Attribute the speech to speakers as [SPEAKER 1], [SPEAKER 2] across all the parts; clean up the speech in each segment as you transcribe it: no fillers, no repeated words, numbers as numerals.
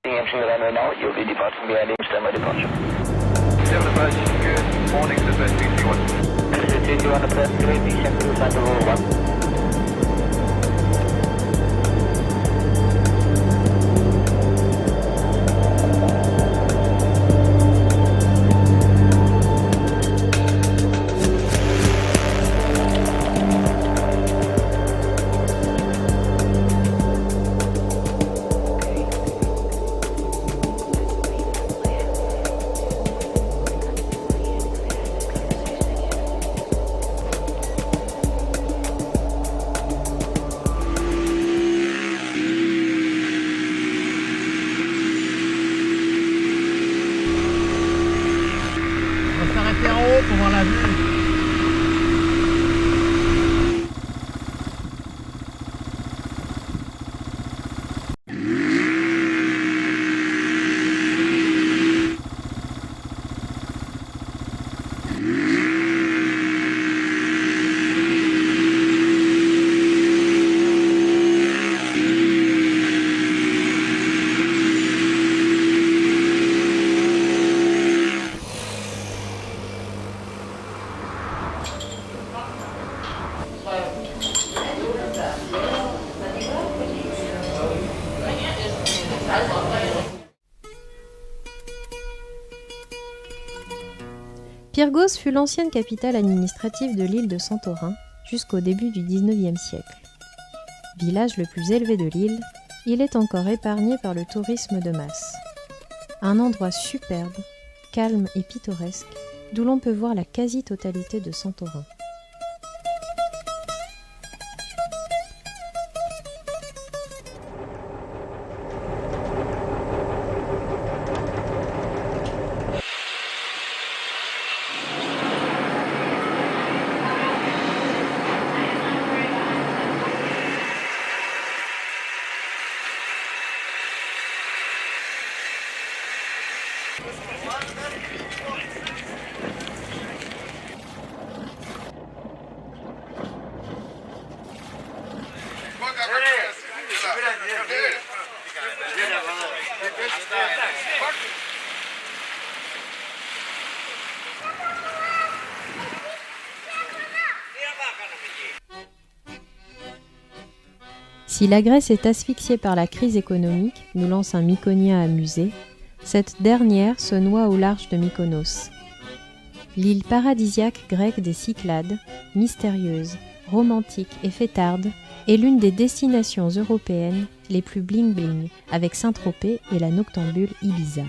[SPEAKER 1] Entering the runway now, you'll be departing via lane standby departure.
[SPEAKER 2] Good morning to the first BC1.
[SPEAKER 1] This is 321 approach, great mission to Sandoval 1.
[SPEAKER 3] On va s'arrêter en haut pour voir la vue.
[SPEAKER 4] Pyrgos fut l'ancienne capitale administrative de l'île de Santorin jusqu'au début du XIXe siècle. Village le plus élevé de l'île, il est encore épargné par le tourisme de masse. Un endroit superbe, calme et pittoresque, d'où l'on peut voir la quasi-totalité de Santorin. Si la Grèce est asphyxiée par la crise économique, nous lance un Mykonien amusé, cette dernière se noie au large de Mykonos. L'île paradisiaque grecque des Cyclades, mystérieuse, romantique et fêtarde, est l'une des destinations européennes les plus bling-bling, avec Saint-Tropez et la noctambule Ibiza.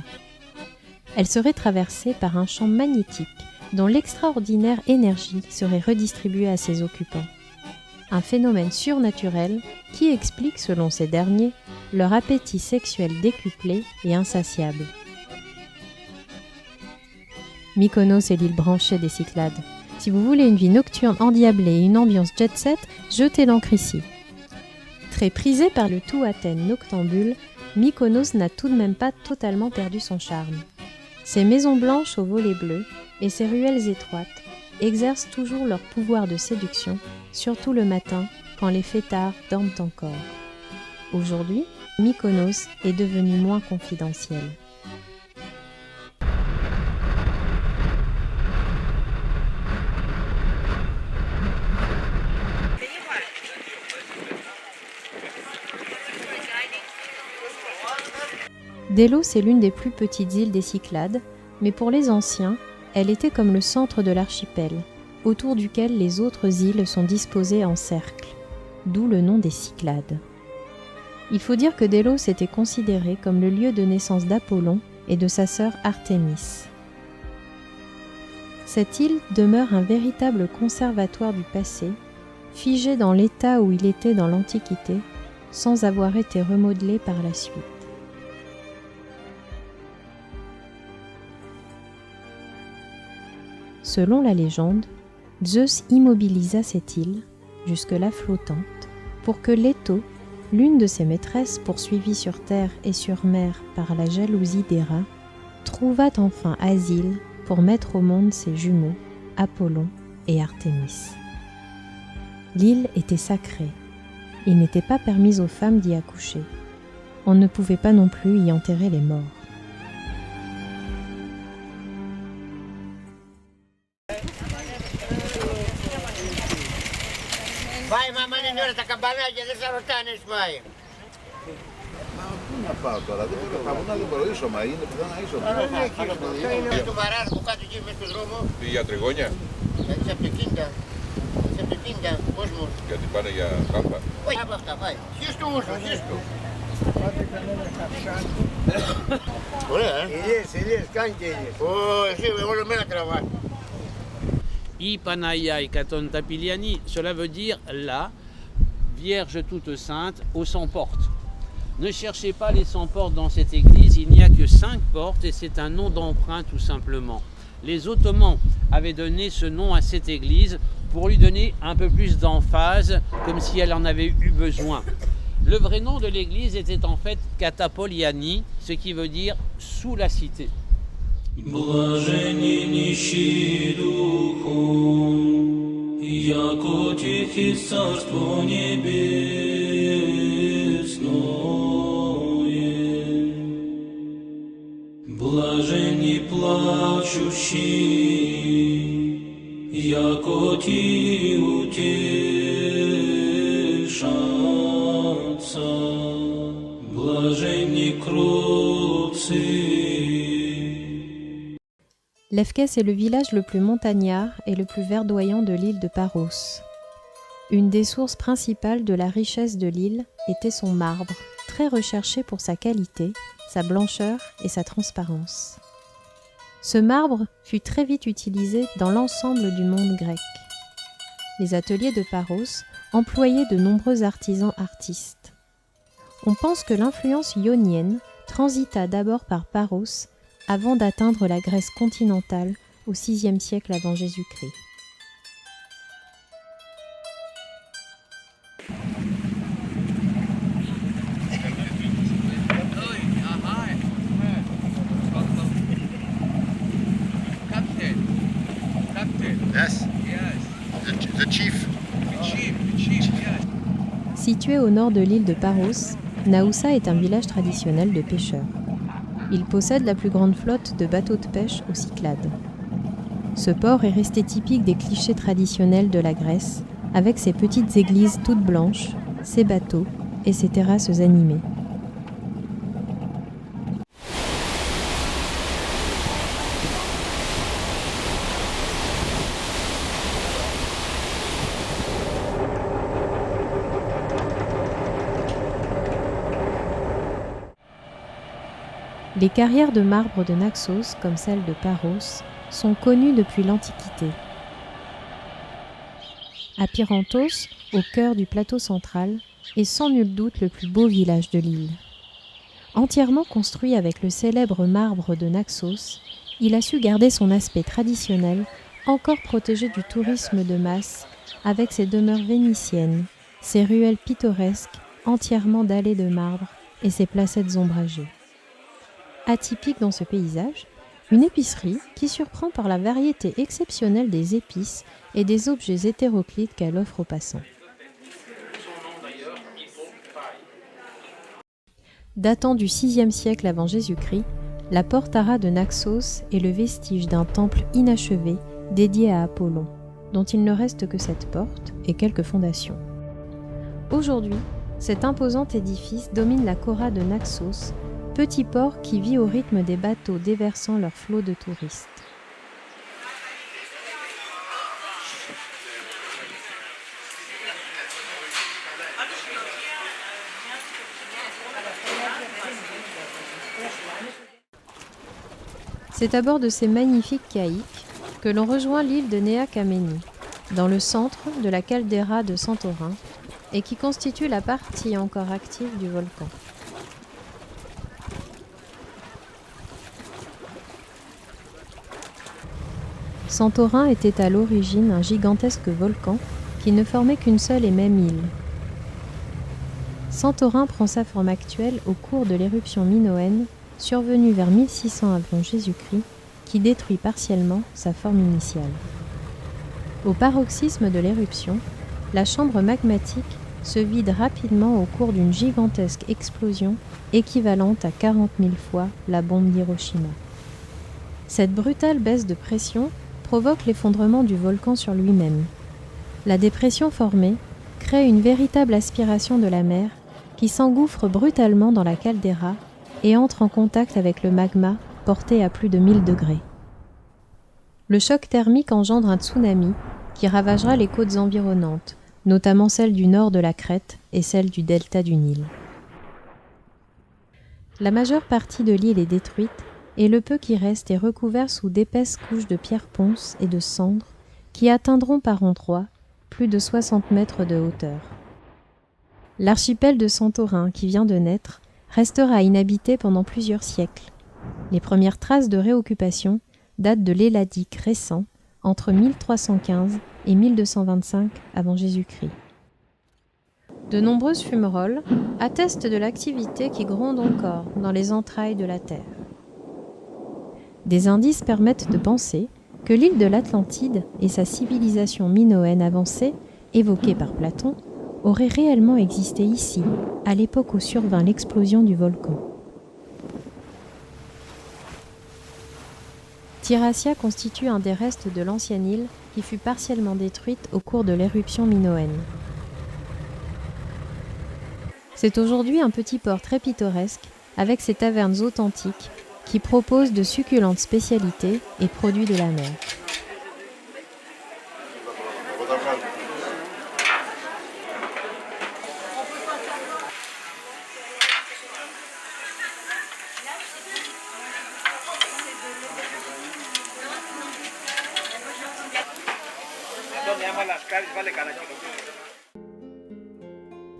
[SPEAKER 4] Elle serait traversée par un champ magnétique dont l'extraordinaire énergie serait redistribuée à ses occupants. Un phénomène surnaturel qui explique, selon ces derniers, leur appétit sexuel décuplé et insatiable. Mykonos est l'île branchée des Cyclades. Si vous voulez une vie nocturne endiablée et une ambiance jet-set, jetez l'ancre ici. Très prisé par le tout Athènes noctambule, Mykonos n'a tout de même pas totalement perdu son charme. Ses maisons blanches aux volets bleus et ses ruelles étroites exercent toujours leur pouvoir de séduction, surtout le matin, quand les fêtards dorment encore. Aujourd'hui, Mykonos est devenu moins confidentiel. Délos est l'une des plus petites îles des Cyclades, mais pour les anciens, elle était comme le centre de l'archipel, autour duquel les autres îles sont disposées en cercle, d'où le nom des Cyclades. Il faut dire que Délos était considéré comme le lieu de naissance d'Apollon et de sa sœur Artémis. Cette île demeure un véritable conservatoire du passé, figé dans l'état où il était dans l'Antiquité, sans avoir été remodelé par la suite. Selon la légende, Zeus immobilisa cette île, jusque-là flottante, pour que Leto, l'une de ses maîtresses poursuivie sur terre et sur mer par la jalousie d'Héra, trouvât enfin asile pour mettre au monde ses jumeaux, Apollon et Artémis. L'île était sacrée. Il n'était pas permis aux femmes d'y accoucher. On ne pouvait pas non plus y enterrer les morts.
[SPEAKER 2] Vai mamma signora, sta campanella, δεν θα ρωτάνε πάει.
[SPEAKER 5] Μα πού να πάω τώρα, δεν μπορώ να πάω, δεν μπορώ, ίσωμα είναι, που δεν ίσωμα.
[SPEAKER 2] Αυτό είναι στο βαράδο που κάτω εκεί μες στον δρόμο.
[SPEAKER 6] Για τριγώνια,
[SPEAKER 2] Έτσι από το κίνητα. Έτσι από το κίνητα, κόσμο.
[SPEAKER 6] γιατί πάνε για κάμπα.
[SPEAKER 2] Όχι από αυτά, πάει. Χίστο ούσο, χίστο. Ωραία, ηλίες, κάνει και ηλίες. Ω, εσύ όλο μένα τραβάς.
[SPEAKER 3] I Panaïa et Katon Tapiliani, cela veut dire la Vierge toute sainte aux 100 portes. Ne cherchez pas les 100 portes dans cette église, il n'y a que 5 portes et c'est un nom d'emprunt tout simplement. Les Ottomans avaient donné ce nom à cette église pour lui donner un peu plus d'emphase, comme si elle en avait eu besoin. Le vrai nom de l'église était en fait Katapoliani, ce qui veut dire sous la cité.
[SPEAKER 7] Блаженни нищие духом, яко тихи царство небесное. Блаженни плачущие, яко ти утешатся. Блаженни кроткие.
[SPEAKER 4] Lefkes est le village le plus montagnard et le plus verdoyant de l'île de Paros. Une des sources principales de la richesse de l'île était son marbre, très recherché pour sa qualité, sa blancheur et sa transparence. Ce marbre fut très vite utilisé dans l'ensemble du monde grec. Les ateliers de Paros employaient de nombreux artisans artistes. On pense que l'influence ionienne transita d'abord par Paros avant d'atteindre la Grèce continentale au VIe siècle avant Jésus-Christ.
[SPEAKER 5] Yes. The chief.
[SPEAKER 4] Situé au nord de l'île de Paros, Naoussa est un village traditionnel de pêcheurs. Il possède la plus grande flotte de bateaux de pêche aux Cyclades. Ce port est resté typique des clichés traditionnels de la Grèce, avec ses petites églises toutes blanches, ses bateaux et ses terrasses animées. Les carrières de marbre de Naxos, comme celle de Paros, sont connues depuis l'Antiquité. Apyrantos, au cœur du plateau central, est sans nul doute le plus beau village de l'île. Entièrement construit avec le célèbre marbre de Naxos, il a su garder son aspect traditionnel, encore protégé du tourisme de masse, avec ses demeures vénitiennes, ses ruelles pittoresques, entièrement dallées de marbre, et ses placettes ombragées. Atypique dans ce paysage, une épicerie qui surprend par la variété exceptionnelle des épices et des objets hétéroclites qu'elle offre aux passants. Datant du VIe siècle avant Jésus-Christ, la Portara de Naxos est le vestige d'un temple inachevé dédié à Apollon, dont il ne reste que cette porte et quelques fondations. Aujourd'hui, cet imposant édifice domine la Chora de Naxos, petit port qui vit au rythme des bateaux déversant leurs flots de touristes. C'est à bord de ces magnifiques caïques que l'on rejoint l'île de Nea Kamenni, dans le centre de la caldeira de Santorin, et qui constitue la partie encore active du volcan. Santorin était à l'origine un gigantesque volcan qui ne formait qu'une seule et même île. Santorin prend sa forme actuelle au cours de l'éruption minoenne survenue vers 1600 avant Jésus-Christ qui détruit partiellement sa forme initiale. Au paroxysme de l'éruption, la chambre magmatique se vide rapidement au cours d'une gigantesque explosion équivalente à 40 000 fois la bombe d'Hiroshima. Cette brutale baisse de pression provoque l'effondrement du volcan sur lui-même. La dépression formée crée une véritable aspiration de la mer qui s'engouffre brutalement dans la caldeira et entre en contact avec le magma porté à plus de 1000 degrés. Le choc thermique engendre un tsunami qui ravagera les côtes environnantes, notamment celles du nord de la Crète et celles du delta du Nil. La majeure partie de l'île est détruite et le peu qui reste est recouvert sous d'épaisses couches de pierres ponces et de cendres qui atteindront par endroits plus de 60 mètres de hauteur. L'archipel de Santorin, qui vient de naître, restera inhabité pendant plusieurs siècles. Les premières traces de réoccupation datent de l'Helladique récent, entre 1315 et 1225 avant Jésus-Christ. De nombreuses fumerolles attestent de l'activité qui gronde encore dans les entrailles de la Terre. Des indices permettent de penser que l'île de l'Atlantide et sa civilisation minoenne avancée, évoquée par Platon, auraient réellement existé ici, à l'époque où survint l'explosion du volcan. Tiracia constitue un des restes de l'ancienne île qui fut partiellement détruite au cours de l'éruption minoenne. C'est aujourd'hui un petit port très pittoresque avec ses tavernes authentiques qui proposent de succulentes spécialités et produits de la mer.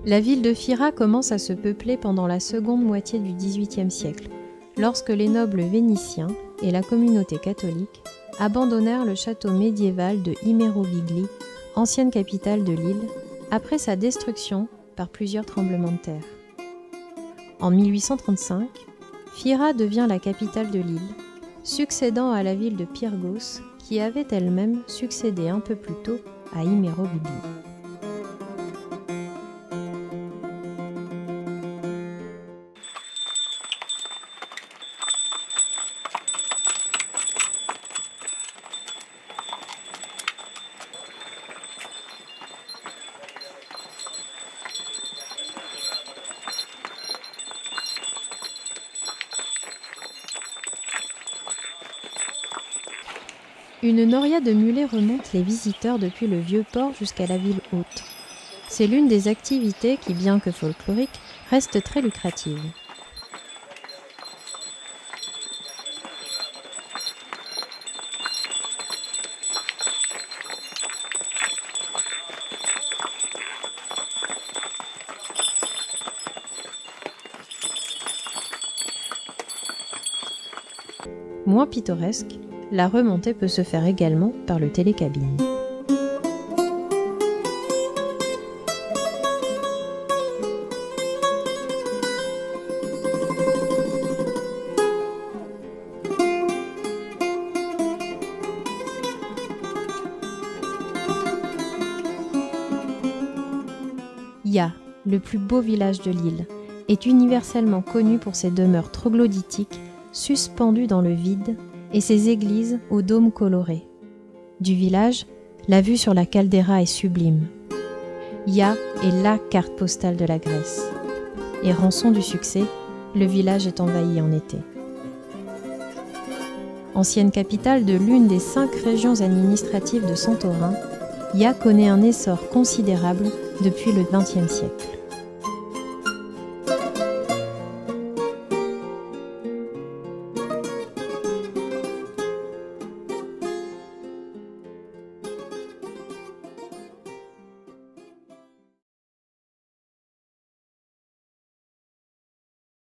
[SPEAKER 4] La ville de Fira commence à se peupler pendant la seconde moitié du XVIIIe siècle, lorsque les nobles vénitiens et la communauté catholique abandonnèrent le château médiéval de Imerovigli, ancienne capitale de l'île, après sa destruction par plusieurs tremblements de terre. En 1835, Fira devient la capitale de l'île, succédant à la ville de Pyrgos, qui avait elle-même succédé un peu plus tôt à Imerovigli. Une noria de mulets remonte les visiteurs depuis le vieux port jusqu'à la ville haute. C'est l'une des activités qui, bien que folklorique, reste très lucrative. Moins pittoresque, la remontée peut se faire également par le télécabine. Ya, le plus beau village de l'île, est universellement connu pour ses demeures troglodytiques suspendues dans le vide et ses églises aux dômes colorés. Du village, la vue sur la caldeira est sublime. Ya est la carte postale de la Grèce. Et rançon du succès, le village est envahi en été. Ancienne capitale de l'une des 5 régions administratives de Santorin, Ya connaît un essor considérable depuis le XXe siècle.